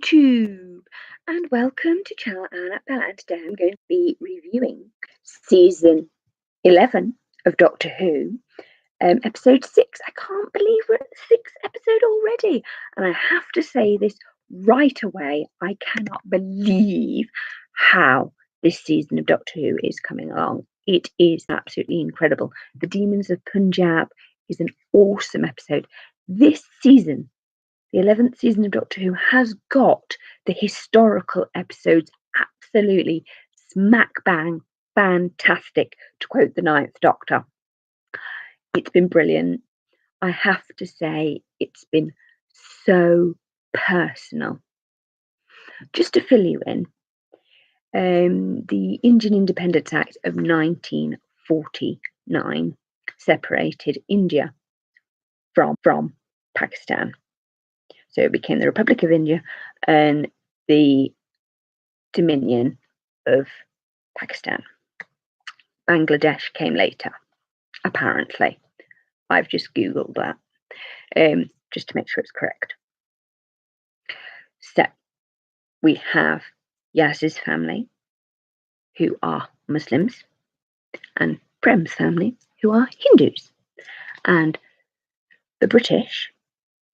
YouTube, and welcome to Channel Anna and today I'm going to be reviewing season 11 of Doctor Who, episode 6. I can't believe we're at the 6th episode already, and I have to say this right away, I cannot believe how this season of Doctor Who is coming along. It is absolutely incredible. The Demons of Punjab is an awesome episode. This season, the 11th season of Doctor Who, has got the historical episodes absolutely smack bang fantastic, to quote the Ninth Doctor. It's been brilliant. I have to say, it's been so personal. Just to fill you in, the Indian Independence Act of 1949 separated India from Pakistan. So it became the Republic of India and the Dominion of Pakistan. Bangladesh came later, apparently. I've just Googled that just to make sure it's correct. So we have Yaz's family, who are Muslims, and Prem's family, who are Hindus. And the British,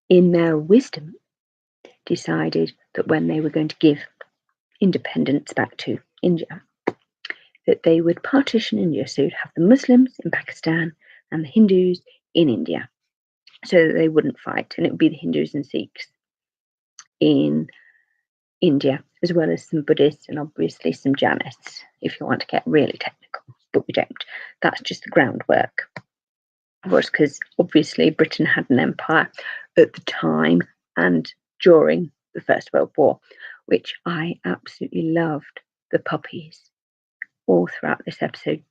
in their wisdom, decided that when they were going to give independence back to India, that they would partition India. So you'd have the Muslims in Pakistan and the Hindus in India, so that they wouldn't fight. And it would be the Hindus and Sikhs in India, as well as some Buddhists and obviously some Jainists, if you want to get really technical. But we don't. That's just the groundwork. Of course, because obviously Britain had an empire at the time and during the First World War, which I absolutely loved. The puppies all throughout this episode,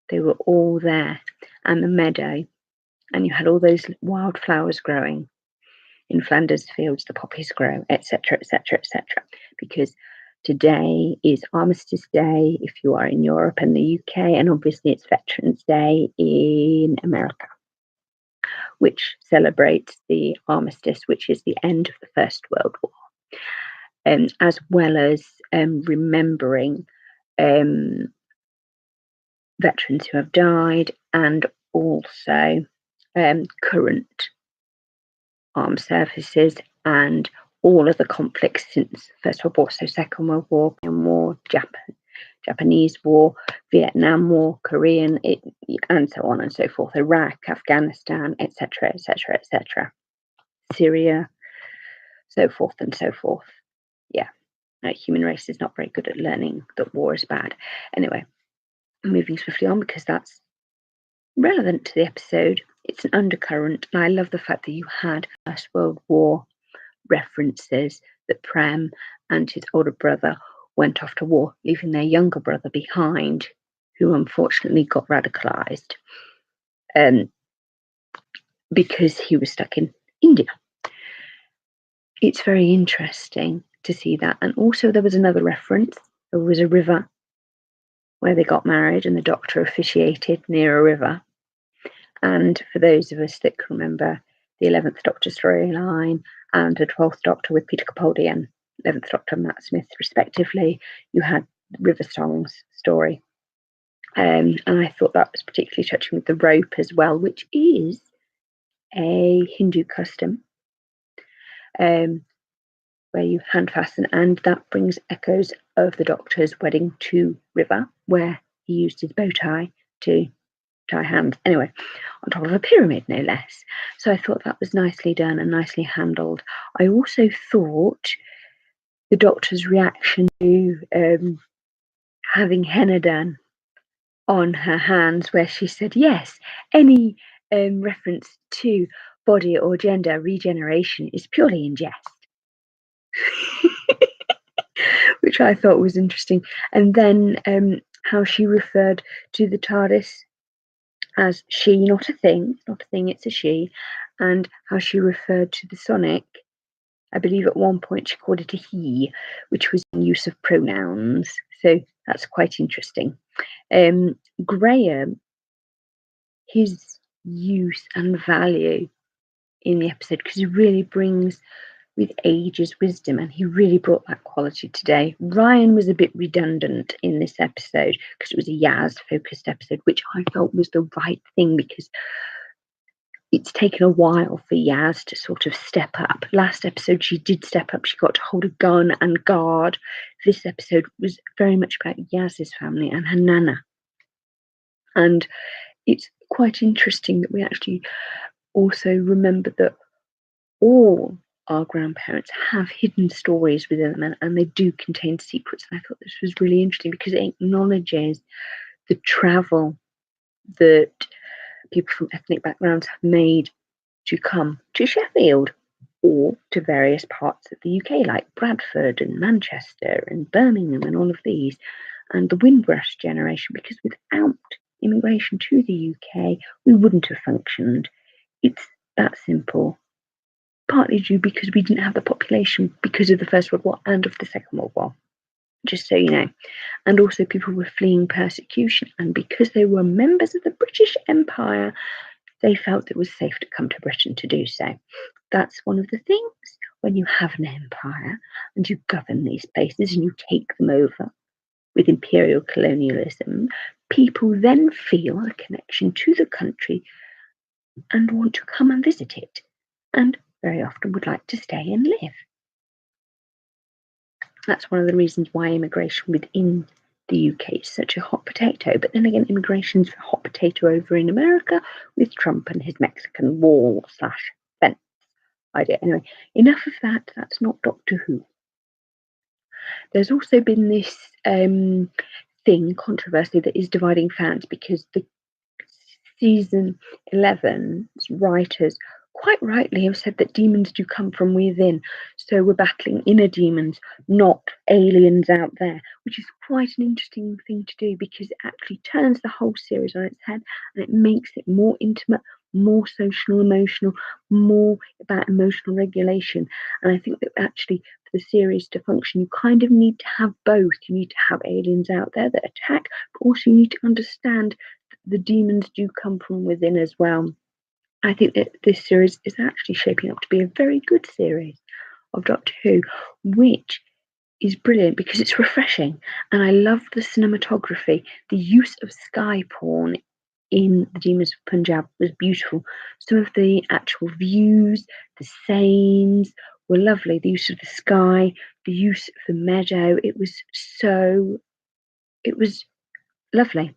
they were all there, and the meadow, and you had all those wildflowers growing in Flanders fields, the poppies grow, etc., etc., etc. Because today is Armistice Day if you are in Europe and the UK, and obviously it's Veterans Day in America, which celebrates the armistice, which is the end of the First World War, as well as remembering veterans who have died, and also current armed services and all of the conflicts since First World War, so Second World War, Japanese War, Vietnam War, Korean, and so on and so forth, Iraq, Afghanistan, etc., etc., etc., Syria, so forth and so forth. Yeah, human race is not very good at learning that war is bad. Anyway, moving swiftly on because that's relevant to the episode. It's an undercurrent, and I love the fact that you had First World War references, that Prem and his older brother went off to war, leaving their younger brother behind, who unfortunately got radicalized because he was stuck in India. It's very interesting to see that. And also there was another reference. There was a river where they got married and the Doctor officiated near a river. And for those of us that can remember the 11th Doctor storyline and the 12th Doctor with Peter Capaldi and 11th Doctor Matt Smith respectively, you had River Song's story. And I thought that was particularly touching with the rope as well, which is a Hindu custom, where you hand fasten, and that brings echoes of the Doctor's wedding to River, where he used his bow tie to tie hands, anyway, on top of a pyramid, no less. So I thought that was nicely done and nicely handled. I also thought the Doctor's reaction to having henna done on her hands, where she said, yes, any reference to body or gender regeneration is purely in jest. Which I thought was interesting. And then how she referred to the TARDIS as she, not a thing, it's a she, and how she referred to the Sonic, I believe at one point she called it a he, which was in use of pronouns. So that's quite interesting. Graham, his use and value in the episode, because he really brings with age's wisdom, and he really brought that quality today. Ryan was a bit redundant in this episode because it was a Yaz focused episode, which I felt was the right thing because it's taken a while for Yaz to sort of step up. Last episode, she did step up. She got to hold a gun and guard. This episode was very much about Yaz's family and her nana. And it's quite interesting that we actually also remember that all our grandparents have hidden stories within them, and they do contain secrets. And I thought this was really interesting because it acknowledges the travel that people from ethnic backgrounds have made to come to Sheffield or to various parts of the UK, like Bradford and Manchester and Birmingham and all of these, and the Windrush generation, because without immigration to the UK, we wouldn't have functioned. It's that simple. Partly due because we didn't have the population because of the First World War and of the Second World War, just so you know. And also people were fleeing persecution, and because they were members of the British Empire, they felt it was safe to come to Britain to do so. That's one of the things when you have an empire and you govern these places and you take them over with imperial colonialism, people then feel a connection to the country and want to come and visit it, and very often would like to stay and live. That's one of the reasons why immigration within the UK is such a hot potato. But then again, immigration's a hot potato over in America with Trump and his Mexican wall/fence idea. Anyway, enough of that. That's not Doctor Who. There's also been this controversy that is dividing fans because the season 11's writers quite rightly have said that demons do come from within. So we're battling inner demons, not aliens out there, which is quite an interesting thing to do because it actually turns the whole series on its head and it makes it more intimate, more social, emotional, more about emotional regulation. And I think that actually for the series to function, you kind of need to have both. You need to have aliens out there that attack, but also you need to understand that the demons do come from within as well. I think that this series is actually shaping up to be a very good series of Doctor Who, which is brilliant because it's refreshing. And I love the cinematography. The use of sky porn in The Demons of Punjab was beautiful. Some of the actual views, the scenes were lovely. The use of the sky, the use of the meadow, it was lovely.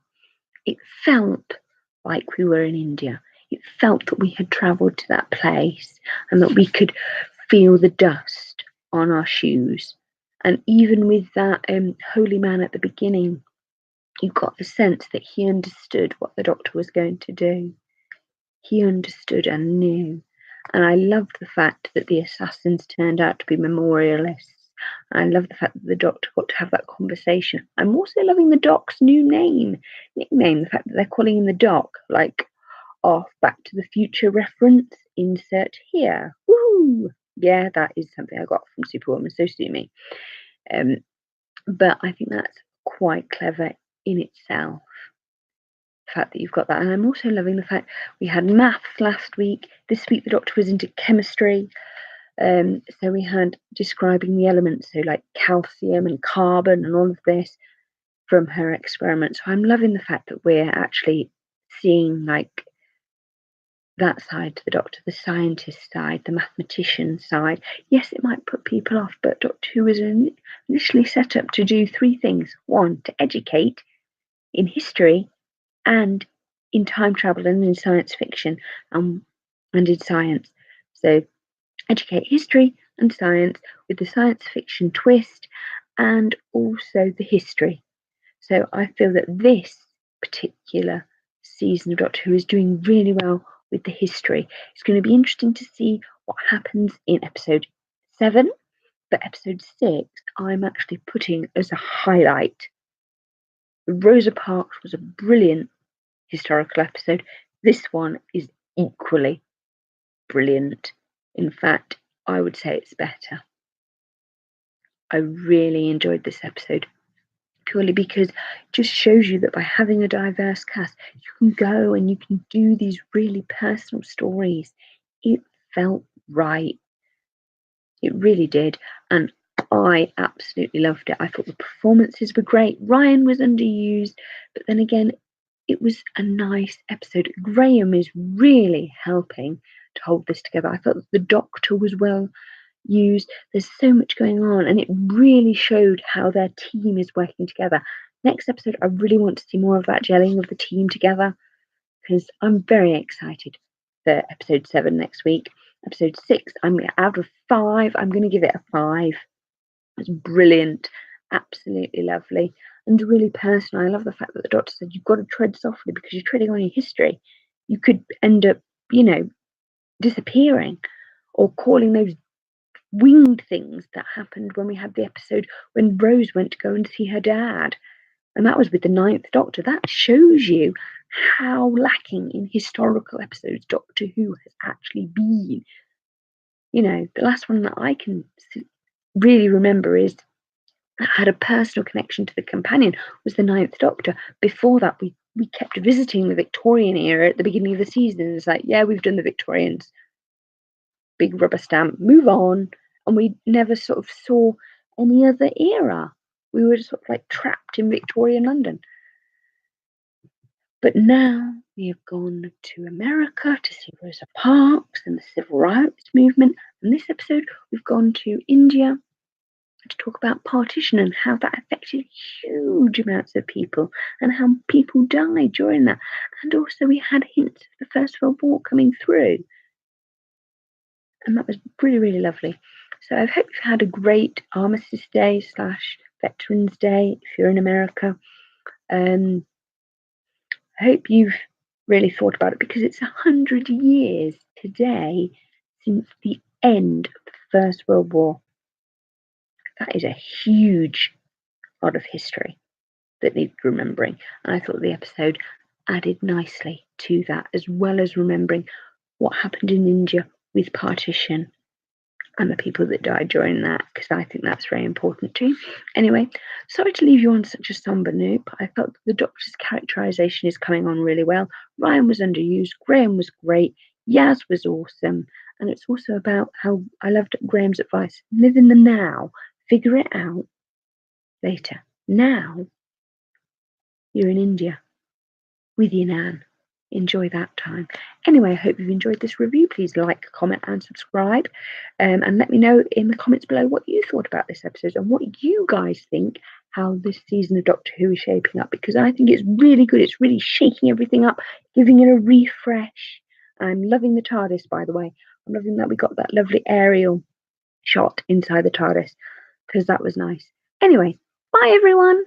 It felt like we were in India. It felt that we had travelled to that place and that we could feel the dust on our shoes. And even with that holy man at the beginning, you got the sense that he understood what the Doctor was going to do. He understood and knew. And I loved the fact that the assassins turned out to be memorialists. I love the fact that the Doctor got to have that conversation. I'm also loving the Doc's new nickname, the fact that they're calling him the Doc, like off Back to the Future reference, insert here. Woo! Yeah, that is something I got from Superwoman, so sue me. But I think that's quite clever in itself. The fact that you've got that. And I'm also loving the fact we had maths last week. This week the Doctor was into chemistry. So we had describing the elements, so like calcium and carbon and all of this from her experiments. So I'm loving the fact that we're actually seeing like that side to the Doctor, the scientist side, the mathematician side. Yes, it might put people off, but Doctor Who was initially set up to do three things. One, to educate in history and in time travel and in science fiction and in science. So educate history and science with the science fiction twist and also the history. So I feel that this particular season of Doctor Who is doing really well with the history. It's going to be interesting to see what happens in episode 7, but episode 6 I'm actually putting as a highlight. Rosa Parks was a brilliant historical episode. This one is equally brilliant. In fact, I would say it's better. I really enjoyed this episode purely because it just shows you that by having a diverse cast, you can go and you can do these really personal stories. It felt right. It really did. And I absolutely loved it. I thought the performances were great. Ryan was underused, but then again, it was a nice episode. Graham is really helping to hold this together. I thought the Doctor was well used. There's so much going on, and it really showed how their team is working together. Next episode, I really want to see more of that gelling of the team together because I'm very excited for episode 7 next week. Episode 6, I'm out of 5. I'm going to give it a 5. It's brilliant, absolutely lovely, and really personal. I love the fact that the Doctor said you've got to tread softly because you're treading on your history. You could end up, disappearing or calling those winged things that happened when we had the episode when Rose went to go and see her dad. And that was with the Ninth Doctor. That shows you how lacking in historical episodes Doctor Who has actually been. The last one that I can really remember is that had a personal connection to the companion was the Ninth Doctor. Before that, we kept visiting the Victorian era at the beginning of the season. It's like, yeah, we've done the Victorians. Big rubber stamp, move on. And we never sort of saw any other era. We were sort of like trapped in Victorian London. But now we have gone to America to see Rosa Parks and the civil rights movement. And this episode, we've gone to India to talk about partition and how that affected huge amounts of people and how people died during that. And also we had hints of the First World War coming through. And that was really, really lovely. So I hope you've had a great Armistice Day / Veterans Day if you're in America. I hope you've really thought about it because it's 100 years today since the end of the First World War. That is a huge lot of history that needs remembering. And I thought the episode added nicely to that, as well as remembering what happened in India with partition and the people that died during that, because I think that's very important too. Anyway, sorry to leave you on such a somber note, but I felt the Doctor's characterization is coming on really well. Ryan was underused, Graham was great, Yaz was awesome, and it's also about how I loved Graham's advice: live in the now, figure it out later. Now you're in India with your nan. Enjoy that time. Anyway, I hope you've enjoyed this review. Please like, comment, and subscribe. And let me know in the comments below what you thought about this episode and what you guys think how this season of Doctor Who is shaping up, because I think it's really good. It's really shaking everything up, giving it a refresh. I'm loving the TARDIS, by the way. I'm loving that we got that lovely aerial shot inside the TARDIS because that was nice. Anyway, bye everyone.